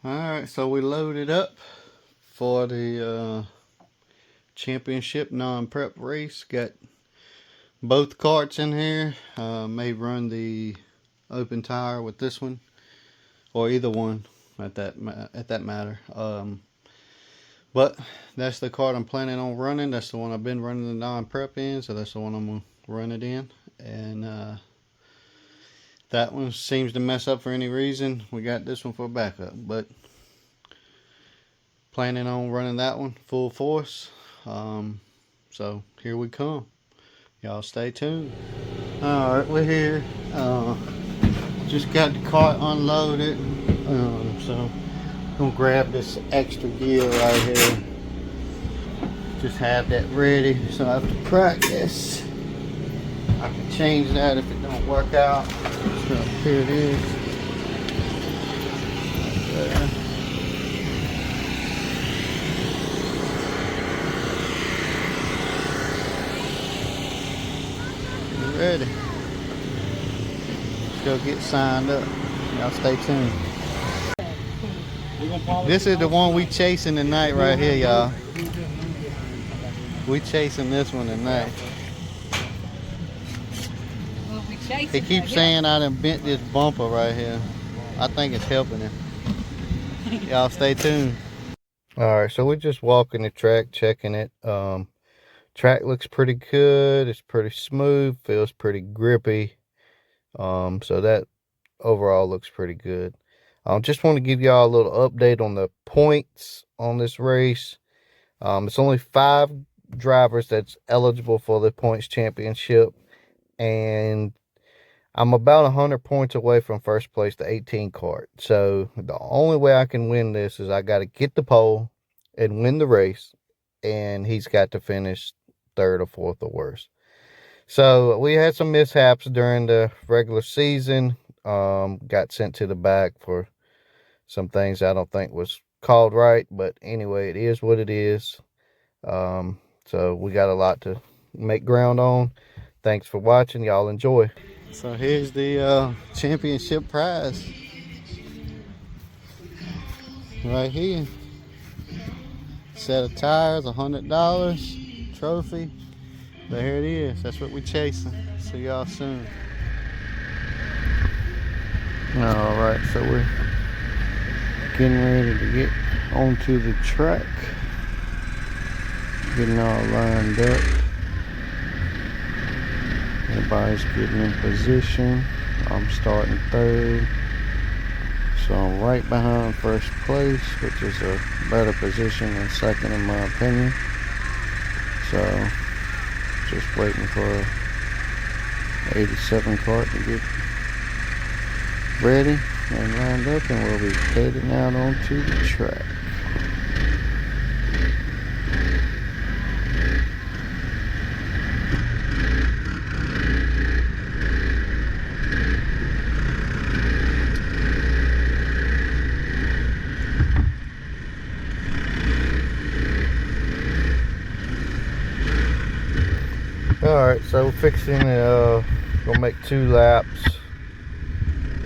Alright, so we loaded up for the championship non-prep race. Got both carts in here. May run the open tire with this one, or either one at that matter. But that's the cart I'm planning on running. That's the one I've been running the non-prep in, so that's the one I'm gonna run it in. And that one seems to mess up for any reason. We got this one for backup, but planning on running that one full force. So here we come. Y'all stay tuned. Alright, we're here. Just got the cart unloaded. So I'm gonna grab this extra gear right here. Just have that ready. So after practice, I can change that if it don't work out. So here it is. Right there. Ready. Let's go get signed up. Y'all stay tuned. This is the one we chasing tonight right here, y'all. We chasing this one tonight. He keeps saying I done bent this bumper right here. I think it's helping him. Y'all stay tuned. Alright, so we're just walking the track, checking it. Track looks pretty good. It's pretty smooth, feels pretty grippy. So that overall looks pretty good. I just want to give y'all a little update on the points on this race. It's only 5 drivers that's eligible for the points championship, and I'm about 100 points away from first place, the 18 cart. So the only way I can win this is I got to get the pole and win the race, and he's got to finish 3rd or 4th or worse. So we had some mishaps during the regular season. Got sent to the back for some things I don't think was called right, but anyway, it is what it is. So we got a lot to make ground on. Thanks for watching. Y'all enjoy. So here's the championship prize right here. Set of tires, $100, trophy. But here it is. That's what we're chasing. See y'all soon. Alright, so we're getting ready to get onto the track. Getting all lined up. Everybody's getting in position. I'm starting 3rd. So I'm right behind first place, which is a better position than 2nd in my opinion. So just waiting for 87 cart to get ready and lined up, and we'll be heading out onto the track. Alright, so fixing gonna make 2 laps,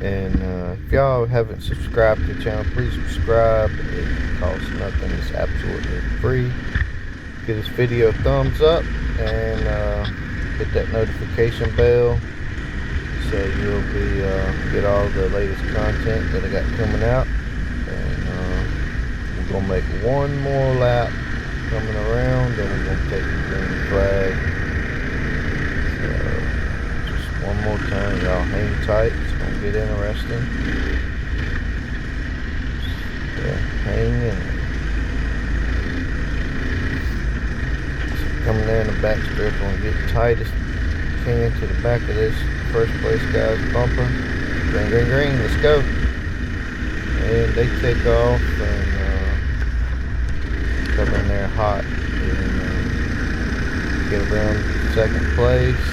and if y'all haven't subscribed to the channel, please subscribe. It costs nothing, it's absolutely free. Give this video a thumbs up and hit that notification bell so you'll be get all the latest content that I got coming out. And we're gonna make 1 more lap coming around, then we're gonna take the green flag. Just one more time, y'all hang tight. It's gonna get interesting. Yeah, hang in. So coming there in the back strip, I'm gonna get tight as can to the back of this first place guy's bumper. Green, green, green. Let's go. And they take off and come in there hot and get around 2nd place.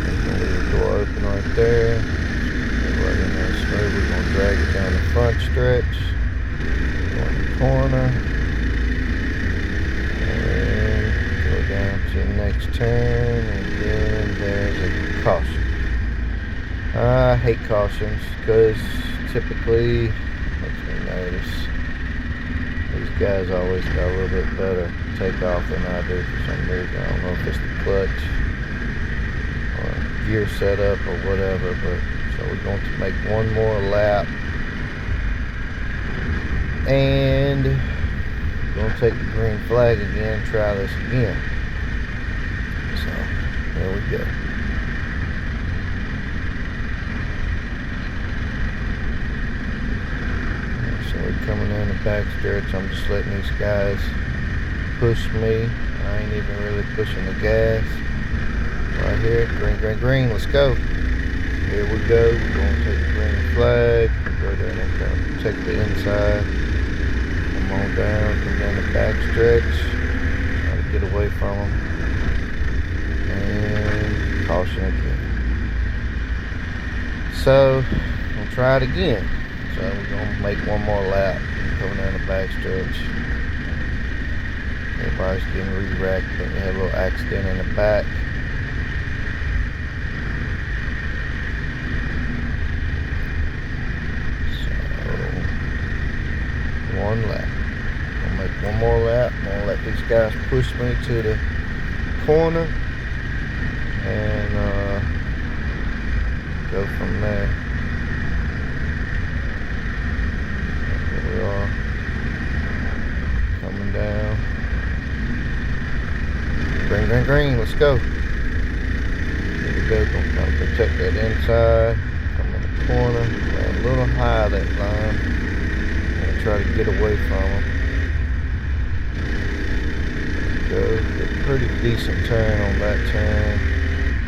Leave the door open right there. Get right in there smooth. We're going to drag it down the front stretch. Go in the corner. And next turn, and then there's a caution. I hate cautions because typically, makes me notice, these guys always got a little bit better takeoff than I do for some reason. I don't know if it's the clutch or gear setup or whatever, but so we're going to make one more lap, and we're going to take the green flag again and try this again. So there we go. So we're coming in the back stretch. I'm just letting these guys push me. I ain't even really pushing the gas. Right here, green, green, green, let's go. Here we go. We're going to take the green flag. Go down and kind of protect the inside. Come on down, come down the back stretch. Try to get away from them. And caution again. So, we'll try it again. So we're going to make one more lap. Coming down the back stretch. Everybody's getting re-racked. But we had a little accident in the back. One lap. I'll make one more lap. I'm gonna let these guys push me to the corner and go from there. Here we are, coming down. Green, green, green. Let's go. Here we go. Gonna kind of protect that inside. Come in the corner. Ran a little high that line. Try to get away from them. Go. Get a pretty decent turn on that turn.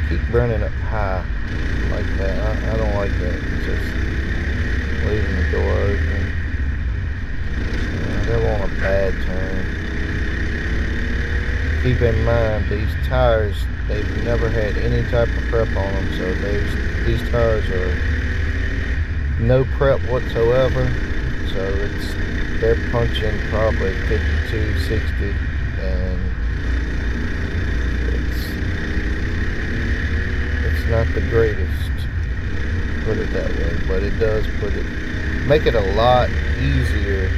Keep running up high like that. I don't like that. Just leaving the door open. They want a bad turn. Keep in mind, these tires, they've never had any type of prep on them, so these tires are no prep whatsoever. So they're punching probably 52, 60, and it's not the greatest, put it that way, but it does make it a lot easier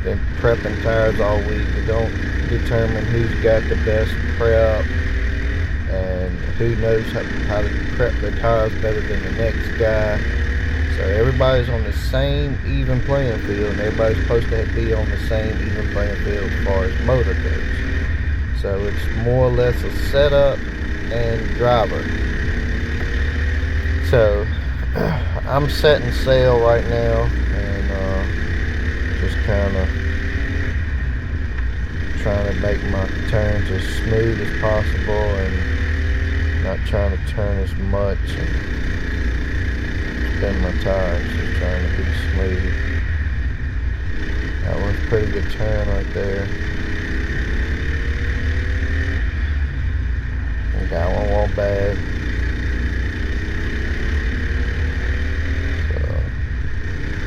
than prepping tires all week. You don't determine who's got the best prep and who knows how to prep their tires better than the next guy. So everybody's on the same even playing field, and everybody's supposed to be on the same even playing field as far as motor goes. So it's more or less a setup and driver. So I'm setting sail right now, and just kind of trying to make my turns as smooth as possible, and not trying to turn as much and spin my tires, just trying to be smooth. That one's a pretty good turn right there. And that one won't bad. So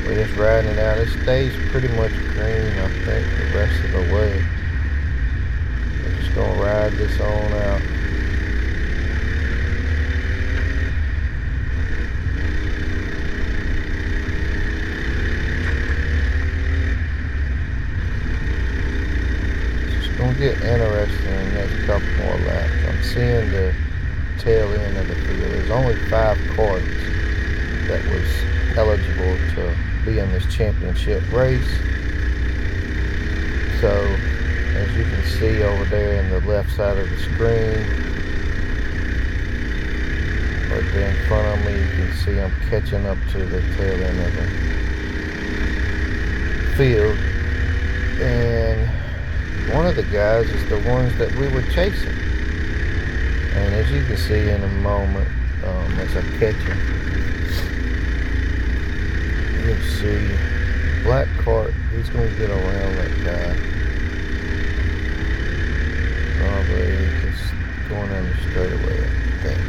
we're just riding it out. It stays pretty much green, I think, the rest of the way. We're just gonna ride this on out. Gonna get interesting in the next couple more laps. I'm seeing the tail end of the field. There's only 5 karts that was eligible to be in this championship race. So as you can see over there in the left side of the screen, right there in front of me, you can see I'm catching up to the tail end of the field, and one of the guys is the ones that we were chasing. And as you can see in a moment, as I catch him, you'll see black cart. He's going to get around that guy. Probably just going down the straightaway, I think.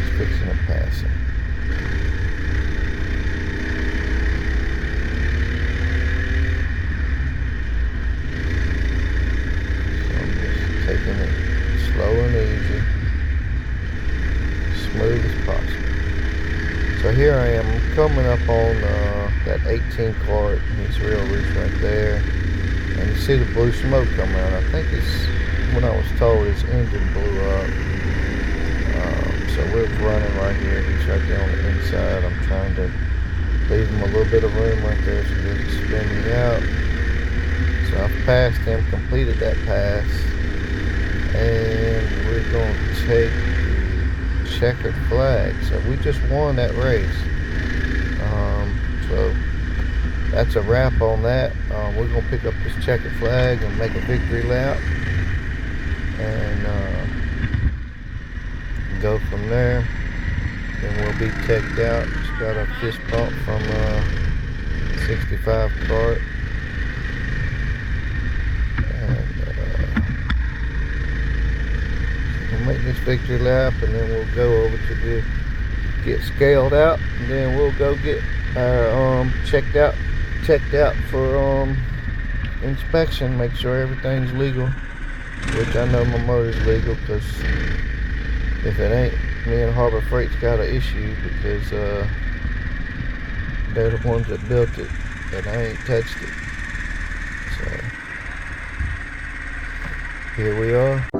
He's fixing to pass him. coming up on that 18 cart. It's real loose right there. And you see the blue smoke coming out. I think it's, when I was told, his engine blew up. So we're running right here. He's right there on the inside. I'm trying to leave him a little bit of room right there so he doesn't spin me out. So I've passed him, completed that pass, and we're going to take checkered flag. So we just won that race. So that's a wrap on that. We're going to pick up this checkered flag and make a victory lap, and go from there. Then we'll be teched out. Just got a fist bump from 65 cart. And we'll make this victory lap, and then we'll go over to the get scaled out, and then we'll go get our checked out for inspection, make sure everything's legal, which I know my motor's legal, because if it ain't, me and Harbor Freight's got an issue, because they're the ones that built it, and I ain't touched it. So here we are.